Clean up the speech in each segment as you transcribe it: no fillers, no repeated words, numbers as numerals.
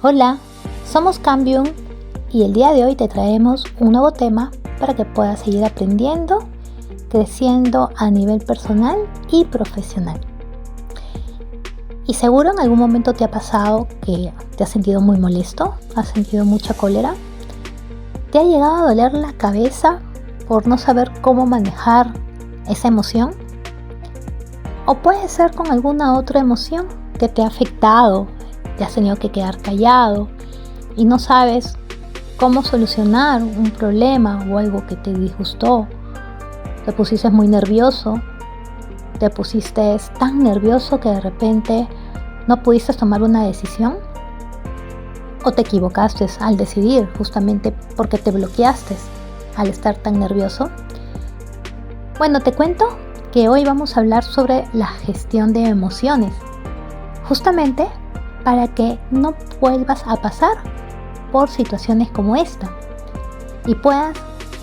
Hola, somos Cambium y el día de hoy te traemos un nuevo tema para que puedas seguir aprendiendo, creciendo a nivel personal y profesional. Y seguro en algún momento te ha pasado que te has sentido muy molesto, has sentido mucha cólera, te ha llegado a doler la cabeza por no saber cómo manejar esa emoción, o puede ser con alguna otra emoción que te ha afectado. Te has tenido que quedar callado y no sabes cómo solucionar un problema o algo que te disgustó. Te pusiste muy nervioso, te pusiste tan nervioso que de repente no pudiste tomar una decisión, o te equivocaste al decidir justamente porque te bloqueaste al estar tan nervioso. Bueno, te cuento que hoy vamos a hablar sobre la gestión de emociones, justamente para que no vuelvas a pasar por situaciones como esta y puedas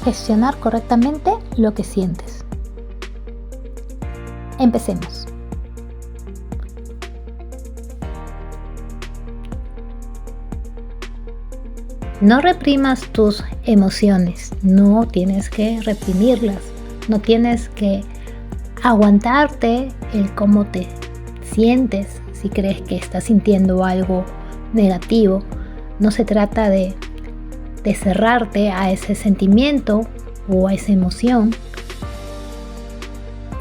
gestionar correctamente lo que sientes. Empecemos. No reprimas tus emociones, no tienes que reprimirlas, no tienes que aguantarte el cómo te sientes. Si crees que estás sintiendo algo negativo, no se trata de cerrarte a ese sentimiento o a esa emoción.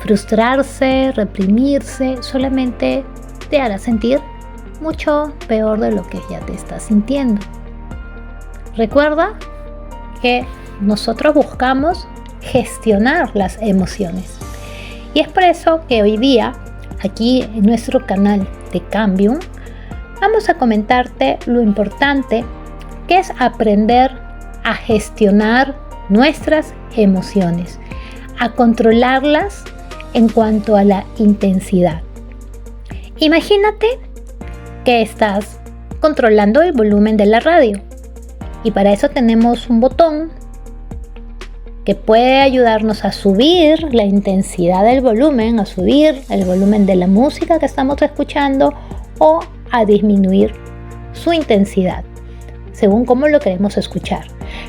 Frustrarse, reprimirse, solamente te hará sentir mucho peor de lo que ya te estás sintiendo. Recuerda que nosotros buscamos gestionar las emociones. Y es por eso que hoy día, aquí en nuestro canal de Cambium, vamos a comentarte lo importante que es aprender a gestionar nuestras emociones, a controlarlas en cuanto a la intensidad. Imagínate que estás controlando el volumen de la radio y para eso tenemos un botón que puede ayudarnos a subir la intensidad del volumen, a subir el volumen de la música que estamos escuchando o a disminuir su intensidad, según cómo lo queremos escuchar.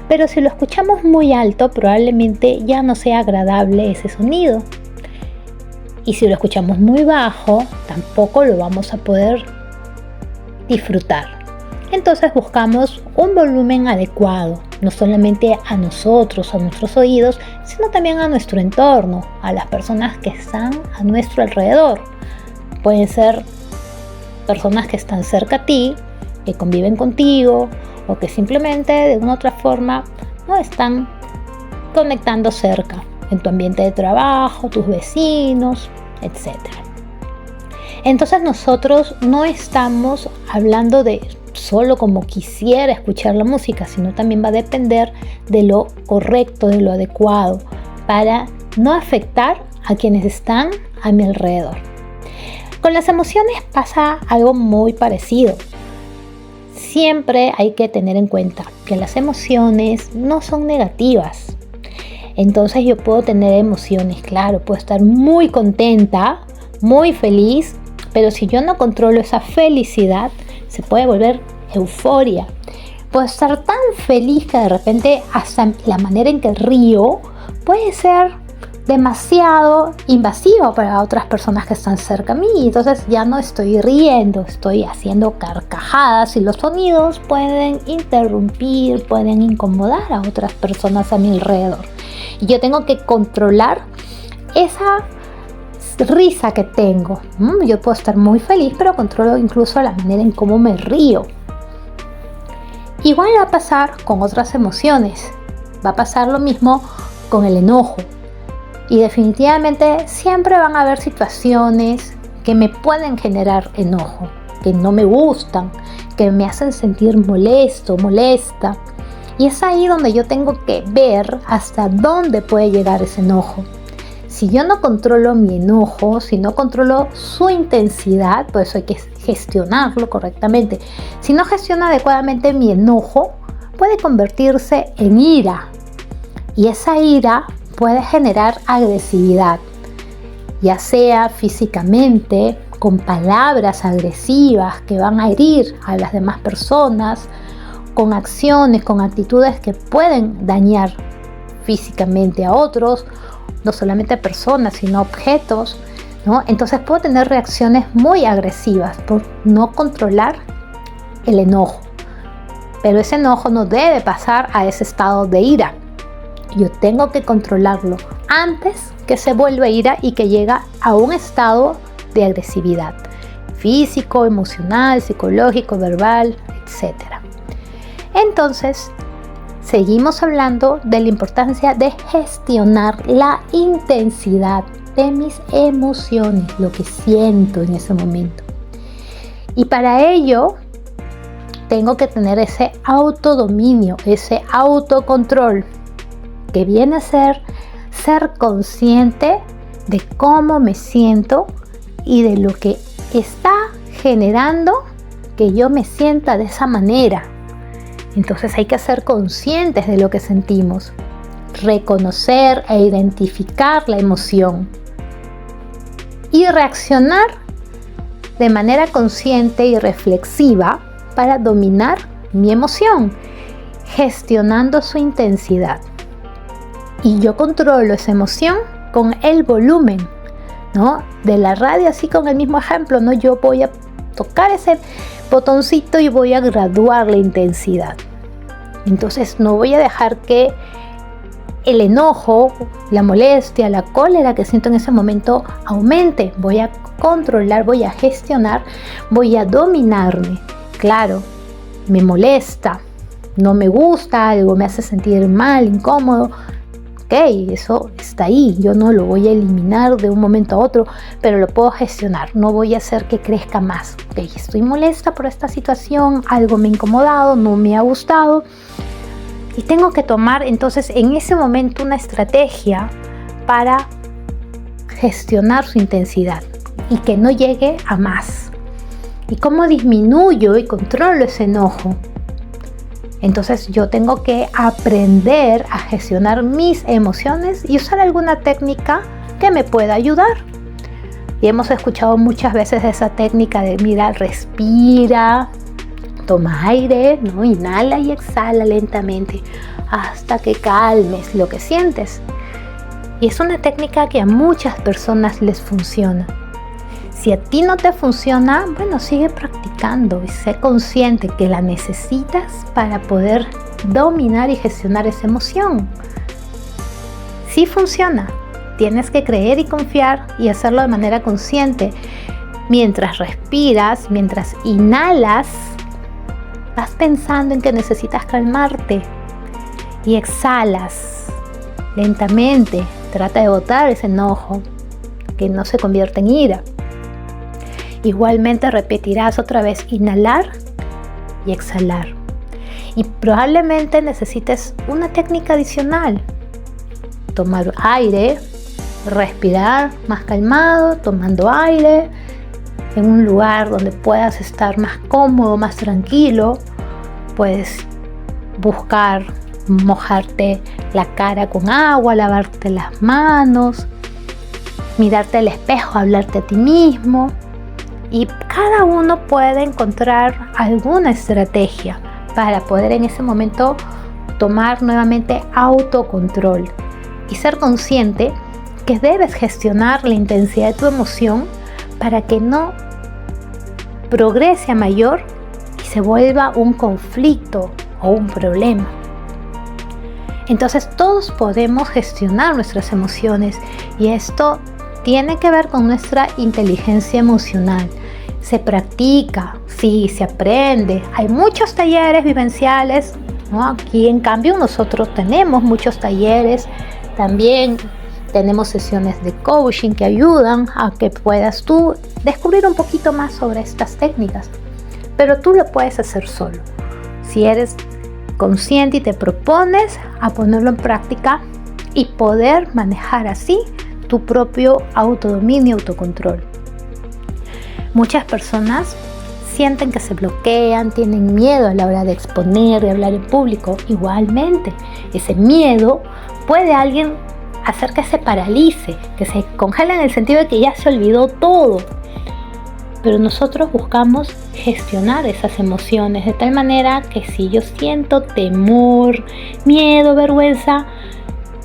Pero si lo escuchamos muy alto, probablemente ya no sea agradable ese sonido. Y si lo escuchamos muy bajo, tampoco lo vamos a poder disfrutar. Entonces buscamos un volumen adecuado, no solamente a nosotros, a nuestros oídos, sino también a nuestro entorno, a las personas que están a nuestro alrededor. Pueden ser personas que están cerca a ti, que conviven contigo, o que simplemente de una u otra forma no están conectando cerca, en tu ambiente de trabajo, tus vecinos, etc. Entonces nosotros no estamos hablando de solo como quisiera escuchar la música, sino también va a depender de lo correcto, de lo adecuado, para no afectar a quienes están a mi alrededor. Con las emociones pasa algo muy parecido. Siempre hay que tener en cuenta que las emociones no son negativas. Entonces yo puedo tener emociones, claro, puedo estar muy contenta, muy feliz, pero si yo no controlo esa felicidad, se puede volver euforia. Puedo estar tan feliz que de repente hasta la manera en que río puede ser demasiado invasivo para otras personas que están cerca a mí. Entonces ya no estoy riendo, estoy haciendo carcajadas y los sonidos pueden interrumpir, pueden incomodar a otras personas a mi alrededor. Y yo tengo que controlar esa risa que tengo. Yo puedo estar muy feliz, pero controlo incluso la manera en cómo me río. Igual va a pasar con otras emociones. Va a pasar lo mismo con el enojo. Y definitivamente siempre van a haber situaciones que me pueden generar enojo, que no me gustan, que me hacen sentir molesto, molesta. Y es ahí donde yo tengo que ver hasta dónde puede llegar ese enojo. Si yo no controlo mi enojo, si no controlo su intensidad, por eso hay que gestionarlo correctamente. Si no gestiono adecuadamente mi enojo, puede convertirse en ira. Y esa ira puede generar agresividad, ya sea físicamente, con palabras agresivas que van a herir a las demás personas, con acciones, con actitudes que pueden dañar físicamente a otros, no solamente a personas, sino a objetos, ¿no? Entonces puedo tener reacciones muy agresivas por no controlar el enojo. Pero ese enojo no debe pasar a ese estado de ira. Yo tengo que controlarlo antes que se vuelva ira y que llegue a un estado de agresividad físico, emocional, psicológico, verbal, etc. Entonces, seguimos hablando de la importancia de gestionar la intensidad de mis emociones, lo que siento en ese momento. Y para ello, tengo que tener ese autodominio, ese autocontrol, que viene a ser consciente de cómo me siento y de lo que está generando que yo me sienta de esa manera. Entonces hay que ser conscientes de lo que sentimos, reconocer e identificar la emoción y reaccionar de manera consciente y reflexiva para dominar mi emoción, gestionando su intensidad. Y yo controlo esa emoción con el volumen, ¿no? De la radio, así con el mismo ejemplo, ¿no? Yo voy a tocar ese botoncito y voy a graduar la intensidad. Entonces no voy a dejar que el enojo, la molestia, la cólera que siento en ese momento aumente. Voy a controlar, voy a gestionar, voy a dominarme. Claro, me molesta, no me gusta, algo me hace sentir mal, incómodo. Ok, eso está ahí, yo no lo voy a eliminar de un momento a otro, pero lo puedo gestionar, no voy a hacer que crezca más. Ok, estoy molesta por esta situación, algo me ha incomodado, no me ha gustado y tengo que tomar entonces en ese momento una estrategia para gestionar su intensidad y que no llegue a más. ¿Y cómo disminuyo y controlo ese enojo? Entonces yo tengo que aprender a gestionar mis emociones y usar alguna técnica que me pueda ayudar. Y hemos escuchado muchas veces esa técnica de, mira, respira, toma aire, ¿no? Inhala y exhala lentamente hasta que calmes lo que sientes. Y es una técnica que a muchas personas les funciona. Si a ti no te funciona, bueno, sigue practicando y sé consciente que la necesitas para poder dominar y gestionar esa emoción. Sí funciona, tienes que creer y confiar y hacerlo de manera consciente. Mientras respiras, mientras inhalas, vas pensando en que necesitas calmarte y exhalas lentamente. Trata de botar ese enojo, que no se convierta en ira. Igualmente repetirás otra vez inhalar y exhalar. Y probablemente necesites una técnica adicional. Tomar aire, respirar más calmado, tomando aire en un lugar donde puedas estar más cómodo, más tranquilo. Puedes buscar mojarte la cara con agua, lavarte las manos, mirarte al espejo, hablarte a ti mismo. Y cada uno puede encontrar alguna estrategia para poder en ese momento tomar nuevamente autocontrol y ser consciente que debes gestionar la intensidad de tu emoción para que no progrese a mayor y se vuelva un conflicto o un problema. Entonces todos podemos gestionar nuestras emociones y esto tiene que ver con nuestra inteligencia emocional. Se practica, sí, se aprende. Hay muchos talleres vivenciales, ¿no? Aquí en cambio nosotros tenemos muchos talleres. También tenemos sesiones de coaching que ayudan a que puedas tú descubrir un poquito más sobre estas técnicas. Pero tú lo puedes hacer solo. Si eres consciente y te propones a ponerlo en práctica y poder manejar así tu propio autodominio y autocontrol. Muchas personas sienten que se bloquean, tienen miedo a la hora de exponer y hablar en público. Igualmente, ese miedo puede alguien hacer que se paralice, que se congele en el sentido de que ya se olvidó todo. pero nosotros buscamos gestionar esas emociones de tal manera que si yo siento temor, miedo, vergüenza,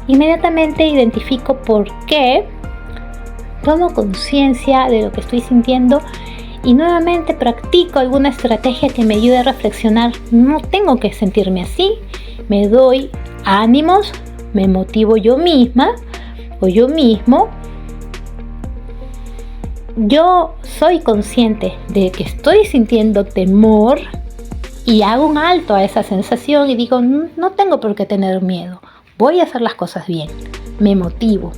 inmediatamente identifico por qué, tomo conciencia de lo que estoy sintiendo y nuevamente practico alguna estrategia que me ayude a reflexionar. No tengo que sentirme así, me doy ánimos, me motivo yo misma o yo mismo. Yo soy consciente de que estoy sintiendo temor y hago un alto a esa sensación y digo, no tengo por qué tener miedo, voy a hacer las cosas bien. Me motivo,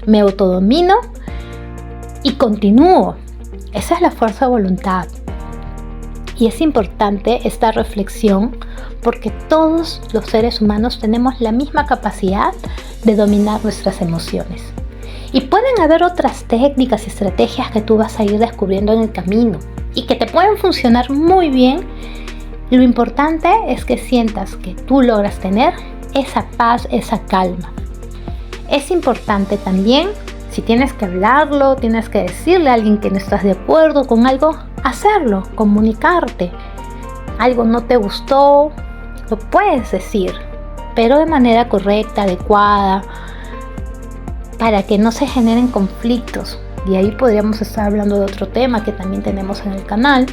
me autodomino y continúo. Esa es la fuerza de voluntad. Y es importante esta reflexión porque todos los seres humanos tenemos la misma capacidad de dominar nuestras emociones. Y pueden haber otras técnicas y estrategias que tú vas a ir descubriendo en el camino y que te pueden funcionar muy bien. Lo importante es que sientas que tú logras tener esa paz, esa calma. Es importante también, si tienes que hablarlo, tienes que decirle a alguien que no estás de acuerdo con algo, hacerlo, comunicarte. Algo no te gustó, lo puedes decir, pero de manera correcta, adecuada, para que no se generen conflictos. Y ahí podríamos estar hablando de otro tema que también tenemos en el canal,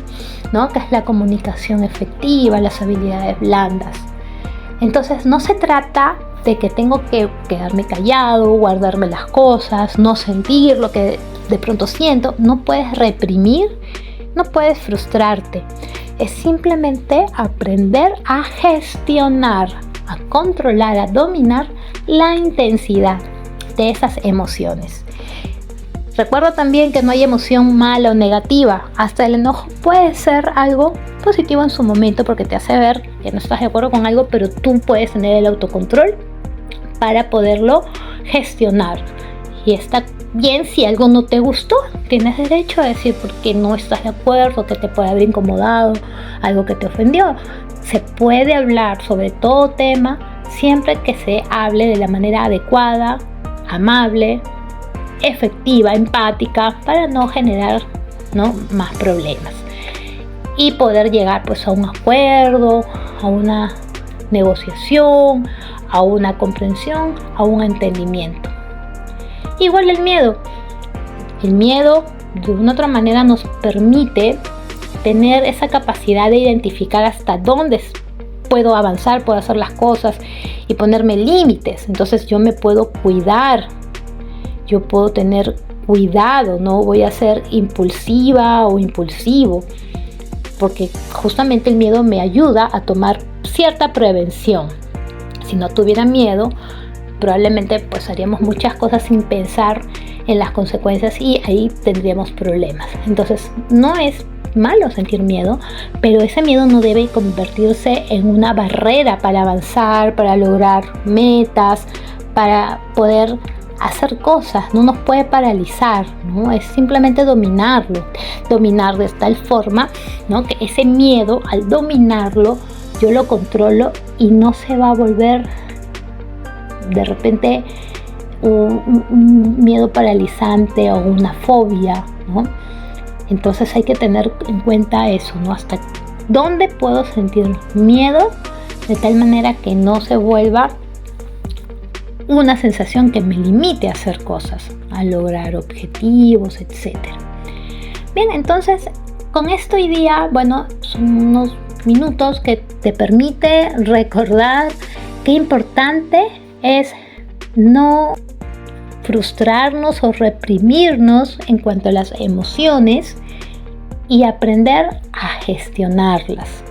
¿no? Que es la comunicación efectiva, las habilidades blandas. Entonces no se trata de que tengo que quedarme callado, guardarme las cosas, no sentir lo que de pronto siento. No puedes reprimir, no puedes frustrarte. Es simplemente aprender a gestionar, a controlar, a dominar la intensidad de esas emociones. Recuerda también que no hay emoción mala o negativa. Hasta el enojo puede ser algo positivo en su momento porque te hace ver que no estás de acuerdo con algo, pero tú puedes tener el autocontrol para poderlo gestionar. Y está bien, si algo no te gustó, tienes derecho a decir por qué no estás de acuerdo, que te puede haber incomodado, algo que te ofendió. Se puede hablar sobre todo tema siempre que se hable de la manera adecuada, amable, efectiva, empática, para no generar, ¿no?, más problemas y poder llegar pues a un acuerdo, a una negociación, a una comprensión, a un entendimiento. Igual el miedo de una otra manera nos permite tener esa capacidad de identificar hasta dónde puedo avanzar, puedo hacer las cosas y ponerme límites. Entonces yo me puedo cuidar, yo puedo tener cuidado, no voy a ser impulsiva o impulsivo, porque justamente el miedo me ayuda a tomar cierta prevención. Si no tuviera miedo, probablemente pues haríamos muchas cosas sin pensar en las consecuencias y ahí tendríamos problemas. Entonces no es malo sentir miedo, pero ese miedo no debe convertirse en una barrera para avanzar, para lograr metas, para poder hacer cosas. No nos puede paralizar, ¿no? Es simplemente dominar de tal forma, ¿no?, que ese miedo, al dominarlo, yo lo controlo y no se va a volver de repente un miedo paralizante o una fobia, ¿no? Entonces hay que tener en cuenta eso, ¿no? Hasta dónde puedo sentir miedo de tal manera que no se vuelva una sensación que me limite a hacer cosas, a lograr objetivos, etc. Bien, entonces con esto hoy día, bueno, son unos minutos que te permite recordar qué importante es no frustrarnos o reprimirnos en cuanto a las emociones y aprender a gestionarlas.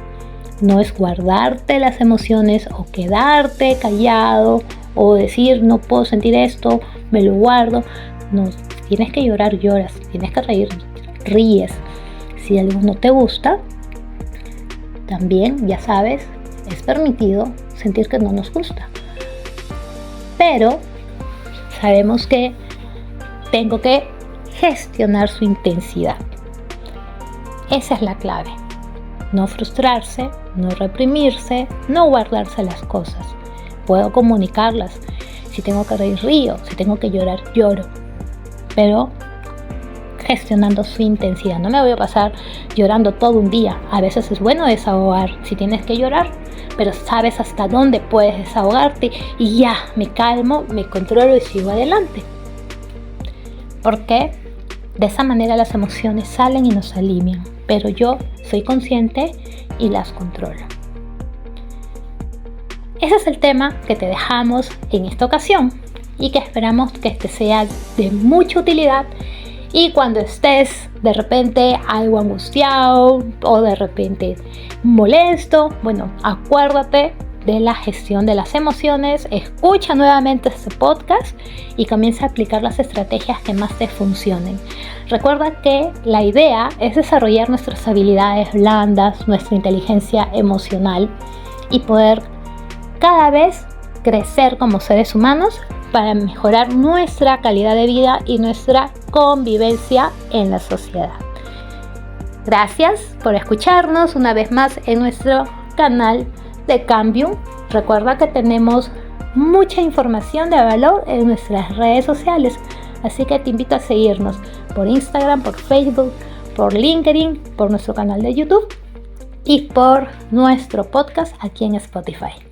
No es guardarte las emociones o quedarte callado o decir no puedo sentir esto, me lo guardo. No, tienes que llorar, lloras, tienes que reír, ríes. Si algo no te gusta, también ya sabes, es permitido sentir que no nos gusta. Pero sabemos que tengo que gestionar su intensidad. Esa es la clave. No frustrarse, no reprimirse, no guardarse las cosas. Puedo comunicarlas. Si tengo que reír, río. Si tengo que llorar, lloro. Pero gestionando su intensidad. No me voy a pasar llorando todo un día. A veces es bueno desahogar si tienes que llorar, pero sabes hasta dónde puedes desahogarte y ya, me calmo, me controlo y sigo adelante. Porque de esa manera las emociones salen y nos alivian, pero yo soy consciente y las controlo. Ese es el tema que te dejamos en esta ocasión y que esperamos que este sea de mucha utilidad. Y cuando estés de repente algo angustiado o de repente molesto, bueno, acuérdate de la gestión de las emociones, escucha nuevamente este podcast y comienza a aplicar las estrategias que más te funcionen. Recuerda que la idea es desarrollar nuestras habilidades blandas, nuestra inteligencia emocional y poder cada vez crecer como seres humanos para mejorar nuestra calidad de vida y nuestra convivencia en la sociedad. Gracias por escucharnos una vez más en nuestro canal de Cambium. Recuerda que tenemos mucha información de valor en nuestras redes sociales, así que te invito a seguirnos por Instagram, por Facebook, por LinkedIn, por nuestro canal de YouTube y por nuestro podcast aquí en Spotify.